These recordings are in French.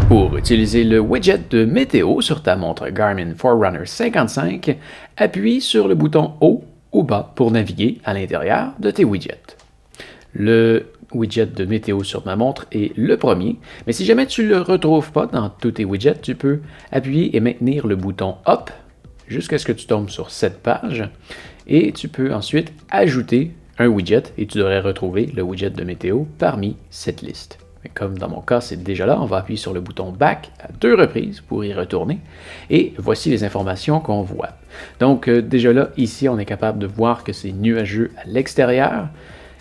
Pour utiliser le widget de météo sur ta montre Garmin Forerunner 55, appuie sur le bouton haut ou bas pour naviguer à l'intérieur de tes widgets. Le widget de météo sur ma montre est le premier, mais si jamais tu ne le retrouves pas dans tous tes widgets, tu peux appuyer et maintenir le bouton Up jusqu'à ce que tu tombes sur cette page et tu peux ensuite ajouter un widget et tu devrais retrouver le widget de météo parmi cette liste. Comme dans mon cas, c'est déjà là, on va appuyer sur le bouton Back à 2 reprises pour y retourner. Et voici les informations qu'on voit. Donc déjà là, ici, on est capable de voir que c'est nuageux à l'extérieur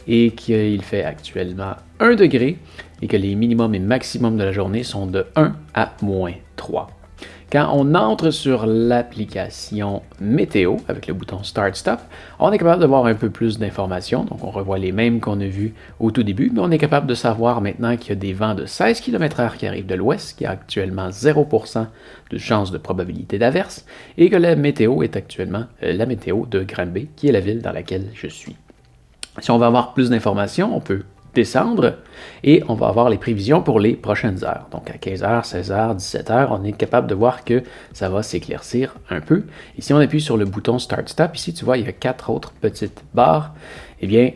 et qu'il fait actuellement 1 degré et que les minimums et maximums de la journée sont de 1 à -3. Quand on entre sur l'application météo avec le bouton Start Stop, on est capable de voir un peu plus d'informations. Donc, on revoit les mêmes qu'on a vus au tout début, mais on est capable de savoir maintenant qu'il y a des vents de 16 km/h qui arrivent de l'ouest, qui a actuellement 0% de chance de probabilité d'averse, et que la météo est actuellement la météo de Granby, qui est la ville dans laquelle je suis. Si on veut avoir plus d'informations, on peut descendre et on va avoir les prévisions pour les prochaines heures. Donc à 15h, 16h, 17h, on est capable de voir que ça va s'éclaircir un peu. Et si on appuie sur le bouton Start Stop, ici tu vois, il y a 4 autres petites barres. Eh bien,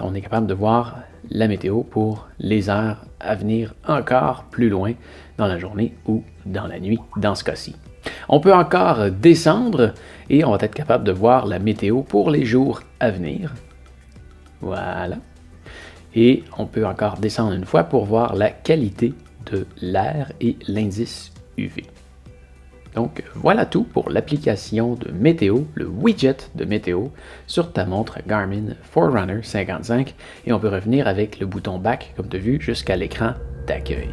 on est capable de voir la météo pour les heures à venir encore plus loin dans la journée ou dans la nuit, dans ce cas-ci. On peut encore descendre et on va être capable de voir la météo pour les jours à venir. Voilà. Et on peut encore descendre une fois pour voir la qualité de l'air et l'indice UV. Donc voilà tout pour l'application de météo, le widget de météo sur ta montre Garmin Forerunner 55 et on peut revenir avec le bouton Back comme tu as vu jusqu'à l'écran d'accueil.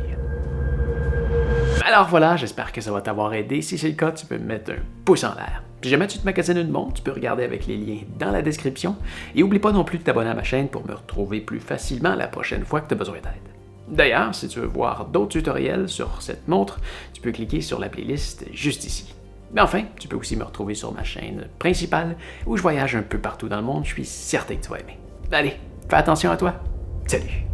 Alors voilà, j'espère que ça va t'avoir aidé. Si c'est le cas, tu peux me mettre un pouce en l'air. Si jamais tu te magasines une montre, tu peux regarder avec les liens dans la description. Et n'oublie pas non plus de t'abonner à ma chaîne pour me retrouver plus facilement la prochaine fois que tu as besoin d'aide. D'ailleurs, si tu veux voir d'autres tutoriels sur cette montre, tu peux cliquer sur la playlist juste ici. Mais enfin, tu peux aussi me retrouver sur ma chaîne principale où je voyage un peu partout dans le monde. Je suis certain que tu vas aimer. Allez, fais attention à toi. Salut!